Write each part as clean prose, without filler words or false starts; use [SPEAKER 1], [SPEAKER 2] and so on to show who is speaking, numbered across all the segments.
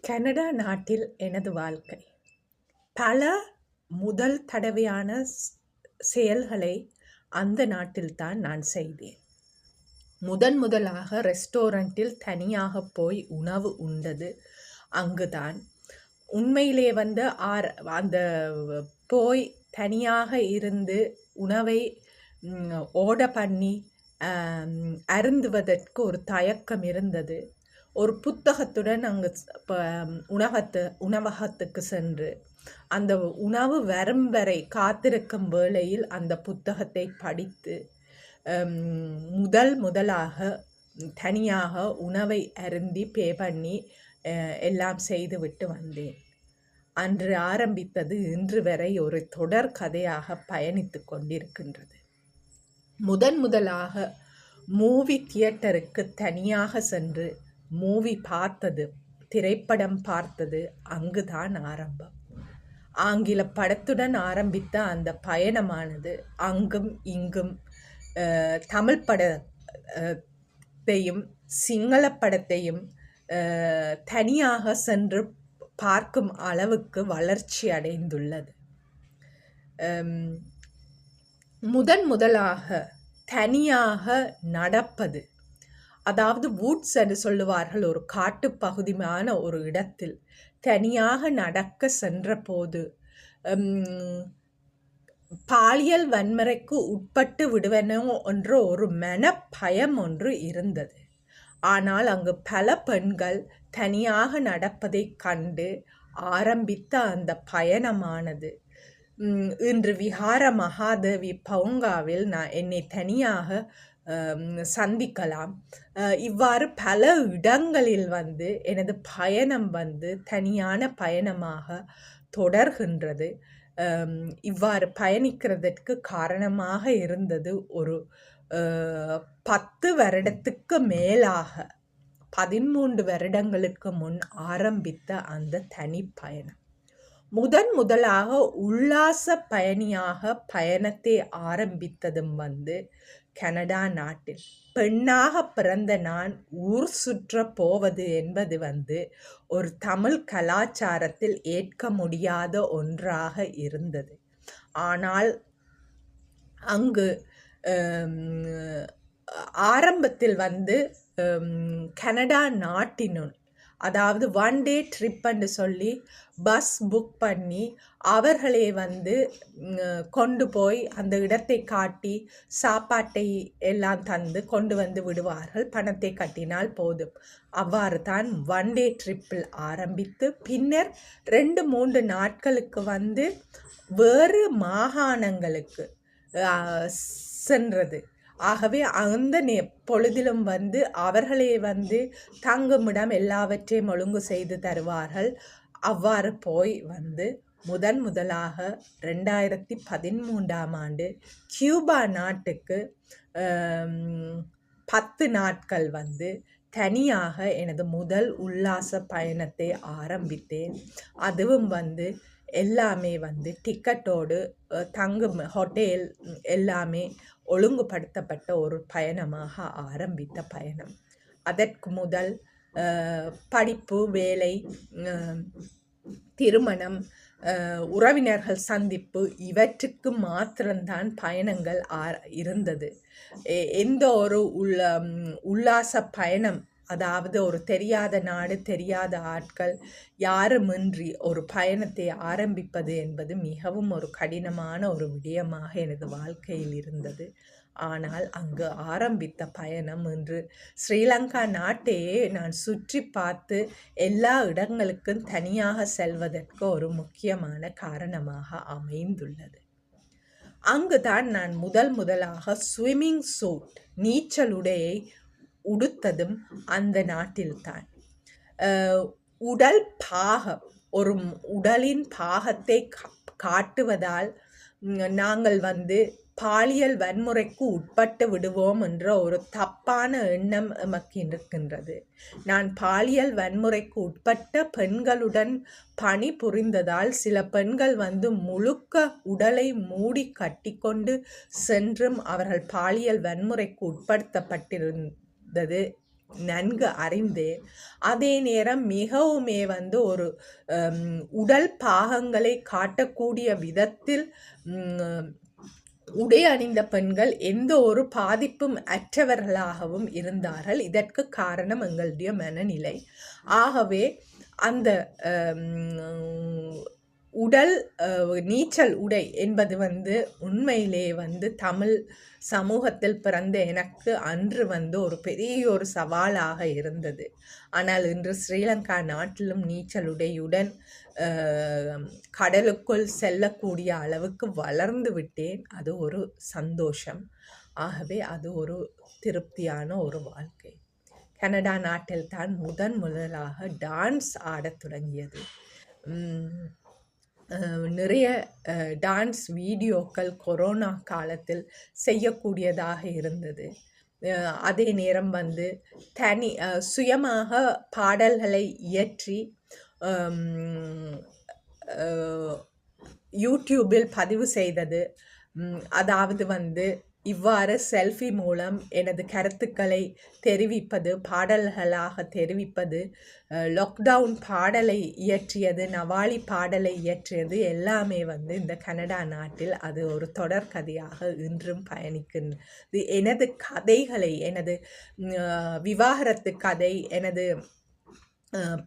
[SPEAKER 1] Canada நாட்டில் எனது வாழ்க்கை. பல முதல் தடவையான செயல்களை அந்த நாட்டில்தான் நான் செய்தேன். முதலாக ரெஸ்டாரண்ட்டில் தனியாக போய் உணவு உண்டது அங்குதான். உண்மையிலே அந்த போய் தனியாக இருந்து உணவை ஆர்டர் பண்ணி அருந்துவதற்கு ஒரு தயக்கம் இருந்தது. ஒரு புத்தகத்துடன் அங்கு உணவகத்துக்கு சென்று அந்த உணவு வரும் வரை காத்திருக்கும் வேளையில் அந்த புத்தகத்தை படித்து முதலாக தனியாக உணவை அருந்தி பே பண்ணி எல்லாம் செய்துவிட்டு வந்தேன். அன்று ஆரம்பித்தது இன்று வரை ஒரு தொடர் கதையாக பயணித்து கொண்டிருக்கின்றது. முதலாக மூவி தியேட்டருக்கு தனியாக சென்று மூவி பார்த்தது, திரைப்படம் பார்த்தது அங்குதான் ஆரம்பம். ஆங்கில படத்துடன் ஆரம்பித்த அந்த பயணமானது அங்கும் இங்கும் தமிழ் படத்தையும் சிங்கள படத்தையும் தனியாக சென்று பார்க்கும் அளவுக்கு வளர்ச்சி அடைந்துள்ளது. முதலாக தனியாக நடப்பது, அதாவது வூட்ஸ் என்று சொல்லுவார்கள், ஒரு காட்டுப்பகுதியான ஒரு இடத்தில் தனியாக நடக்க சென்ற போது பாலியல் வன்முறைக்கு உட்பட்டு விடுவனோ என்ற ஒரு மனப்பயம் ஒன்று இருந்தது. ஆனால் அங்கு பல பெண்கள் தனியாக நடப்பதை கண்டு ஆரம்பித்த அந்த பயணமானது இன்று விஹார மகாதேவி பவுங்காவில் என்னை தனியாக சந்திக்கலாம். இவ்வாறு பல இடங்களில் எனது பயணம் தனியான பயணமாக தொடர்கின்றது. இவ்வாறு பயணிக்கிறதற்கு காரணமாக இருந்தது ஒரு 10 வருடத்துக்கு மேலாக 13 வருடங்களுக்கு முன் ஆரம்பித்த அந்த தனி பயணம். முதலாக உல்லாச பயணியாக பயணத்தை ஆரம்பித்ததும் கனடா நாட்டில். பெண்ணாக பிறந்த நான் ஊர் சுற்ற போவது என்பது ஒரு தமிழ் கலாச்சாரத்தில் ஏற்க முடியாத ஒன்றாக இருந்தது. ஆனால் அங்கு ஆரம்பத்தில் கனடா நாட்டினுள், அதாவது 1 டே ட்ரிப் என்று சொல்லி பஸ் புக் பண்ணி அவர்களே கொண்டு போய் அந்த இடத்தை காட்டி சாப்பாட்டை எல்லாம் தந்து கொண்டு விடுவார்கள். பணத்தை கட்டினால் போதும். அவ்வாறு தான் 1 டே ட்ரிப்பில் ஆரம்பித்து பின்னர் 2-3 நாட்களுக்கு வேறு மாகாணங்களுக்கு சென்றது. ஆகவே அந்த பொழுதிலும் அவர்களே தங்குமிடம் எல்லாவற்றையும் ஒழுங்கு செய்து தருவார்கள். அவ்வாறு போய் முதலாக 2013ஆம் ஆண்டு கியூபா நாட்டுக்கு 10 நாட்கள் தனியாக எனது முதல் உல்லாச பயணத்தை ஆரம்பித்தேன். அதுவும் எல்லாமே டிக்கெட்டோடு தங்கும் ஹோட்டல் எல்லாமே ஒழுங்குபடுத்தப்பட்ட ஒரு பயணமாக ஆரம்பித்த பயணம். அதற்கு முதல் படிப்பு, வேலை, திருமணம், உறவினர்கள் சந்திப்பு இவற்றுக்கு மாத்திரம்தான் பயணங்கள் இருந்தது. எந்த ஒரு உல்லாச பயணம், அதாவது ஒரு தெரியாத நாடு, தெரியாத ஆட்கள் யாருமின்றி ஒரு பயணத்தை ஆரம்பிப்பது என்பது மிகவும் ஒரு கடினமான ஒரு விடயமாக எனது வாழ்க்கையில் இருந்தது. ஆனால் அங்கு ஆரம்பித்த பயணம் இன்று ஸ்ரீலங்கா நாட்டையே நான் சுற்றி பார்த்து எல்லா இடங்களுக்கும் தனியாக செல்வதற்கு ஒரு முக்கியமான காரணமாக அமைந்துள்ளது. அங்குதான் நான் முதலாக ஸ்விம்மிங் சூட், நீச்சலுடையை உடுத்ததும் அந்த நாட்டில்தான். உடல் பாகம், ஒரு உடலின் பாகத்தை காட்டுவதால் நாங்கள் பாலியல் வன்முறைக்கு உட்பட்டு விடுவோம் என்ற ஒரு தப்பான எண்ணம் எமக்கு இருக்கின்றது. நான் பாலியல் வன்முறைக்கு உட்பட்ட பெண்களுடன் பணி புரிந்ததால் சில பெண்கள் முழுக்க உடலை மூடி கட்டிக்கொண்டு சென்றும் அவர்கள் பாலியல் வன்முறைக்கு உட்படுத்தப்பட்டிருந்தது நன்கு அறிந்தேன். அதே நேரம் மிகவுமே வந்து ஒரு உடல் பாகங்களை காட்டக்கூடிய விதத்தில் உடை அணிந்த பெண்கள் எந்த ஒரு பாதிப்பும் அற்றவர்களாகவும் இருந்தார்கள். இதற்கு காரணம் எங்களுடைய மனநிலை. ஆகவே அந்த உடல் நீச்சல் உடை என்பது வந்து உண்மையிலே வந்து தமிழ் சமூகத்தில் பிறந்த எனக்கு அன்று வந்து ஒரு பெரிய ஒரு சவாலாக இருந்தது. ஆனால் இன்று ஸ்ரீலங்கா நாட்டிலும் நீச்சல் உடையுடன் கடலுக்குள் செல்லக்கூடிய அளவுக்கு வளர்ந்து விட்டேன். அது ஒரு சந்தோஷம். ஆகவே அது ஒரு திருப்தியான ஒரு வாழ்க்கை. கனடா நாட்டில் தான் முதலாக டான்ஸ் ஆடத் தொடங்கியது. நிறைய டான்ஸ் வீடியோக்கள் கொரோனா காலத்தில் செய்யக்கூடியதாக இருந்தது. அதே நேரம் வந்து சுயமாக பாடல்களை இயற்றி யூடியூபில் பதிவு செய்தது. அதாவது வந்து இவ்வாறு செல்ஃபி மூலம் எனது கருத்துக்களை தெரிவிப்பது, பாடல்களாக தெரிவிப்பது, லாக்டவுன் பாடலை இயற்றியது, நவாலி பாடலை இயற்றியது எல்லாமே வந்து இந்த கனடா நாட்டில் அது ஒரு தொடர்கதையாக இன்றும் பயணிக்கின்றது. எனது கதைகளை, எனது விவாகரத்து கதை, எனது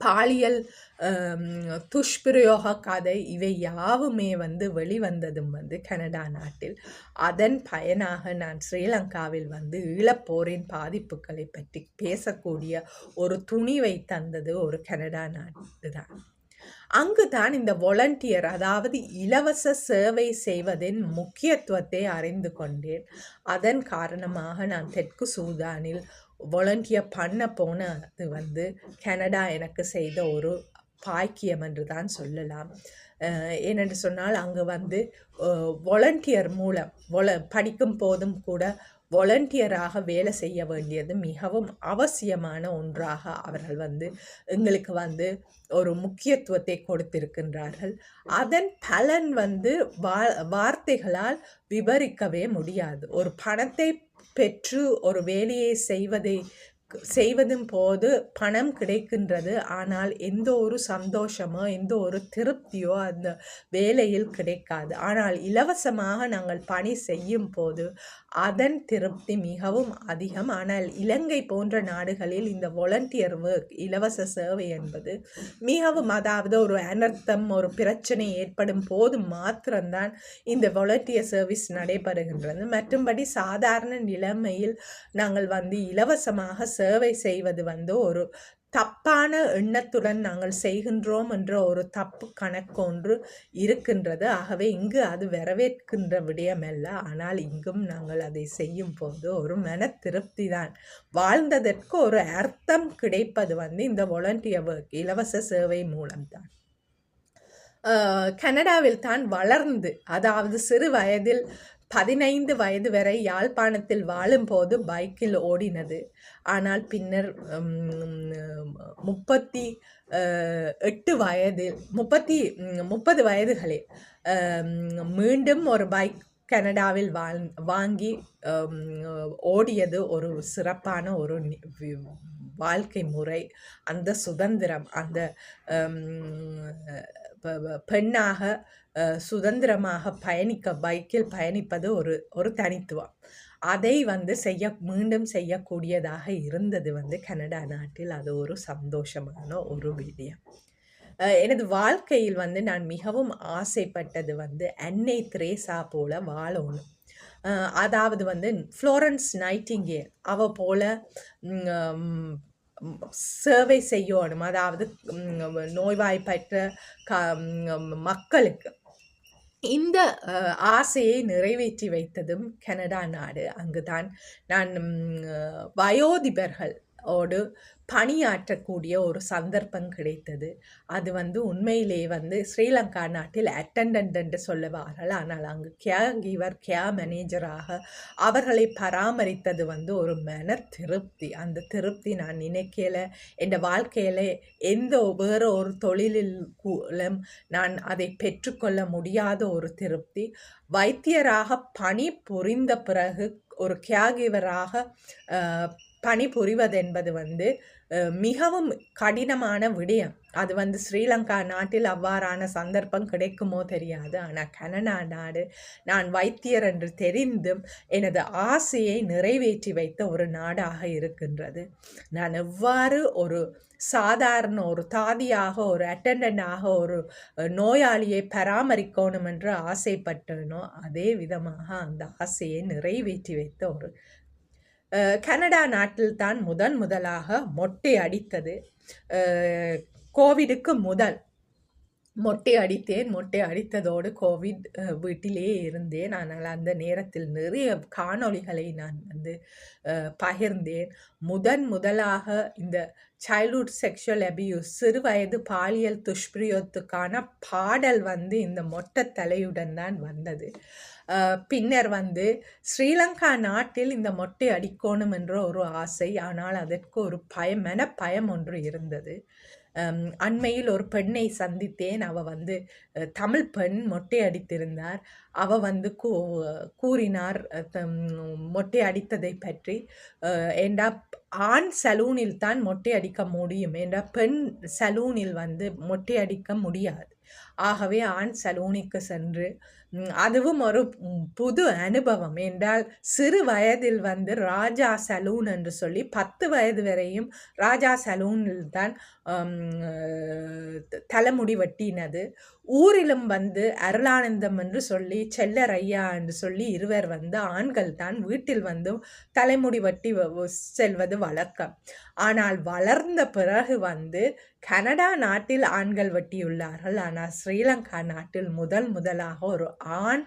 [SPEAKER 1] பாலியல் துஷ்பிரயோக கதை இவை யாவுமே வந்து வெளிவந்ததும் வந்து கனடா நாட்டில். அதன் பயனாக நான் ஸ்ரீலங்காவில் வந்து ஈழப்போரின் பாதிப்புகளை பற்றி பேசக்கூடிய ஒரு துணிவை தந்தது ஒரு கனடா நாட்டு தான். அங்குதான் இந்த வாலண்டியர், அதாவது இலவச சேவை செய்வதின் முக்கியத்துவத்தை அறிந்து கொண்டேன். அதன் காரணமாக நான் தெற்கு சூதானில் வாலண்டியர் பண்ண போனது வந்து கனடா எனக்கு செய்த ஒரு பாக்கியம் என்று தான் சொல்லலாம். ஏனென்று சொன்னால் அங்கு வந்து வாலண்டியர் மூலம் படிக்கும் போதும் கூட வாலண்டியராக வேலை செய்ய வேண்டியது மிகவும் அவசியமான ஒன்றாக அவர்கள் வந்து எங்களுக்கு வந்து ஒரு முக்கியத்துவத்தை கொடுத்திருக்கின்றார்கள். அதன் பலன் வந்து வார்த்தைகளால் விவரிக்கவே முடியாது. ஒரு பணத்தை பெற்று ஒரு வேலையை செய்வதும் போது பணம் கிடைக்கின்றது. ஆனால் எந்த ஒரு சந்தோஷமோ எந்த ஒரு திருப்தியோ அந்த வேலையில் கிடைக்காது. ஆனால் இலவசமாக நாங்கள் பணி செய்யும் போது அதன் திருப்தி மிகவும் அதிகம். ஆனால் இலங்கை போன்ற நாடுகளில் இந்த வாலண்டியர் ஒர்க், இலவச சேவை என்பது மிகவும், அதாவது ஒரு அனர்த்தம், ஒரு பிரச்சனை ஏற்படும் போது மாத்திரம்தான் இந்த வாலண்டியர் சர்வீஸ் நடைபெறுகின்றது. மற்றும்படி சாதாரண நிலைமையில் நாங்கள் வந்து இலவசமாக சேவை செய்வது வந்து ஒரு தப்பான எண்ணத்துடன் நாங்கள் செய்கின்றோம் என்ற ஒரு தப்பு கணக்கு ஒன்று இருக்கின்றது. ஆகவே இங்கு அது வரவேற்கின்ற விடயமல்ல. ஆனால் இங்கும் நாங்கள் அதை செய்யும் போது ஒரு மன திருப்தி தான். வாழ்ந்ததற்கு ஒரு அர்த்தம் கிடைப்பது வந்து இந்த வாலண்டியர் ஒர்க், இலவச சேவை மூலம்தான். கனடாவில் தான் வளர்ந்து, அதாவது சிறு வயதில் 15 வயது வரை யாழ்ப்பாணத்தில் வாழும்போது பைக்கில் ஓடினது. ஆனால் பின்னர் 38 வயதில் 30 வயதுகளில் மீண்டும் ஒரு பைக் கனடாவில் வாங்கி ஓடியது ஒரு சிறப்பான ஒரு வாழ்க்கை முறை. அந்த சுதந்திரம், அந்த பெண்ணாக சுதந்திரமாக பைக்கில் பயணிப்பது ஒரு தனித்துவம். அதை வந்து மீண்டும் செய்யக்கூடியதாக இருந்தது வந்து கனடா நாட்டில். அது ஒரு சந்தோஷமான ஒரு விடயம். எனது வாழ்க்கையில் வந்து நான் மிகவும் ஆசைப்பட்டது வந்து அன்னை தெரேசா போல வாழணும். அதாவது வந்து ஃப்ளோரன்ஸ் நைட்டிங்கேல் அவ போல சேவை செய்யணும். அதாவது நோய்வாய்ப்பட்ட மக்களுக்கு இந்த ஆசையை நிறைவேற்றி வைத்ததும் கனடா நாடு. அங்குதான் நான் வயோதிபர்களோடு பணியாற்றக்கூடிய ஒரு சந்தர்ப்பம் கிடைத்தது. அது வந்து உண்மையிலே வந்து ஸ்ரீலங்கா நாட்டில் அட்டண்டன்ட் என்று சொல்லுவார்கள். ஆனால் அங்கு கேர் கிவர், கேர் மேனேஜராக அவர்களை பராமரித்தது வந்து ஒரு மன திருப்தி. அந்த திருப்தி நான் நினைக்கல. என் வாழ்க்கையில் எந்த வேறு ஒரு தொழிலில் நான் அதை பெற்றுக்கொள்ள முடியாத ஒரு திருப்தி. வைத்தியராக பணி புரிந்த பிறகு ஒரு கேர் கிவராக பணிபுரிவது என்பது வந்து மிகவும் கடினமான விடயம். அது வந்து ஸ்ரீலங்கா நாட்டில் அவ்வாறான சந்தர்ப்பம் கிடைக்குமோ தெரியாது. ஆனால் கனடா நாடு நான் வைத்தியர் என்று தெரிந்தும் எனது ஆசையை நிறைவேற்றி வைத்த ஒரு நாடாக இருக்கின்றது. நான் எவ்வாறு ஒரு சாதாரண ஒரு தாதியாக, ஒரு அட்டெண்டண்டாக ஒரு நோயாளியை பராமரிக்கணும் என்று ஆசைப்பட்டேனோ, அதே விதமாக அந்த ஆசையை நிறைவேற்றி வைத்த ஒரு கனடா நாட்டில் தான் முதலாக மொட்டை அடித்தது. கோவிடுக்கு முதல் மொட்டை அடித்தேன். மொட்டை அடித்ததோடு கோவிட் வீட்டிலேயே இருந்தேன். ஆனால் அந்த நேரத்தில் நிறைய காணொளிகளை நான் வந்து பகிர்ந்தேன். முதலாக இந்த சைல்ட்ஹுட் செக்ஷுவல் அபியூஸ், சிறு வயது பாலியல் துஷ்பிரயோகத்துக்கான பாடல் வந்து இந்த மொட்டை தலையுடன் தான் வந்தது. பின்னர் வந்து ஸ்ரீலங்கா நாட்டில் இந்த மொட்டை அடிக்கணும் என்ற ஒரு ஆசை. ஆனால் அதற்கு ஒரு மனப்பயம் ஒன்று இருந்தது. அண்மையில் ஒரு பெண்ணை சந்தித்தேன். அவ வந்து தமிழ் பெண், மொட்டை அடித்திருந்தார். அவ வந்து கூறினார் மொட்டை அடித்ததை பற்றி. ஏண்டா ஆண் சலூனில் தான் மொட்டை அடிக்க முடியும், ஏண்டா பெண் சலூனில் வந்து மொட்டை அடிக்க முடியாது. ஆகவே ஆண் சலூனுக்கு சென்று அதுவும் ஒரு புது அனுபவம். என்றால் சிறு வயதில் வந்து ராஜா சலூன் என்று சொல்லி 10 வயது வரையும் ராஜா சலூனில் தான் தலைமுடி வெட்டினது. ஊரிலும் வந்து அருளானந்தம் என்று சொல்லி, செல்லரையா என்று சொல்லி இருவர் வந்து ஆண்கள் தான் வீட்டில் வந்து தலைமுடி வெட்டி செல்வது வழக்கம். ஆனால் வளர்ந்த பிறகு வந்து கனடா நாட்டில் ஆண்கள் வெட்டியுள்ளார்கள். ஆனால் ஸ்ரீலங்கா நாட்டில் முதலாக ஒரு ஆண்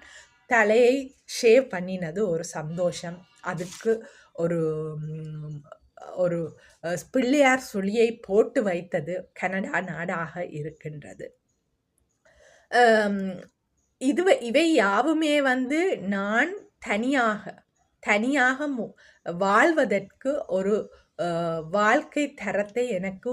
[SPEAKER 1] தலையை ஷேவ் பண்ணினது ஒரு சந்தோஷம். அதுக்கு ஒரு ஒரு பிள்ளையார் சுழியை போட்டு வைத்தது கனடா நாடாக இருக்கின்றது. இவை யாவுமே வந்து நான் தனியாக வாழ்வதற்கு ஒரு வாழ்க்கை தரத்தை எனக்கு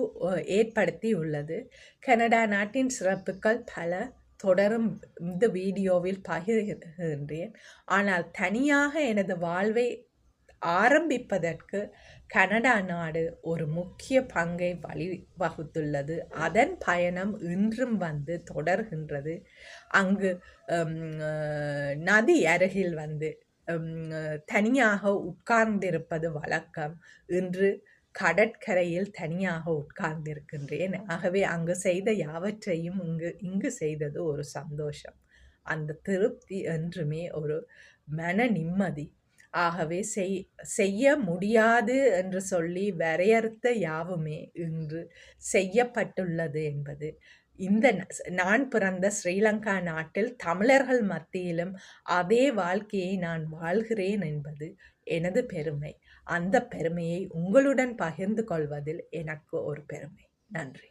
[SPEAKER 1] ஏற்படுத்தி உள்ளது. கனடா நாட்டின் சிறப்புகள் பல தொடரும் இந்த வீடியோவில் பகிர்கின்றேன். ஆனால் தனியாக எனது வாழ்வை ஆரம்பிப்பதற்கு கனடா நாடு ஒரு முக்கிய பங்கை வழிவகுத்துள்ளது. அதன் பயணம் இன்றும் வந்து தொடர்கின்றது. அங்கு நதி அருகில் வந்து தனியாக உட்கார்ந்திருப்பது வழக்கம். இன்று கடற்கரையில் தனியாக உட்கார்ந்திருக்கின்றேன். ஆகவே அங்கு செய்த யாவற்றையும் இங்கு செய்தது ஒரு சந்தோஷம். அந்த திருப்தி என்றுமே ஒரு மன நிம்மதி. ஆகவே செய்ய முடியாது என்று சொல்லி வரையறுத்த யாவுமே இன்று செய்யப்பட்டுள்ளது என்பது இந்த நான் பிறந்த ஸ்ரீலங்கா நாட்டில் தமிழர்கள் மத்தியிலும் அதே வாழ்க்கையை நான் வாழ்கிறேன் என்பது எனது பெருமை. அந்த பெருமையை உங்களுடன் பகிர்ந்து கொள்வதில் எனக்கு ஒரு பெருமை. நன்றி.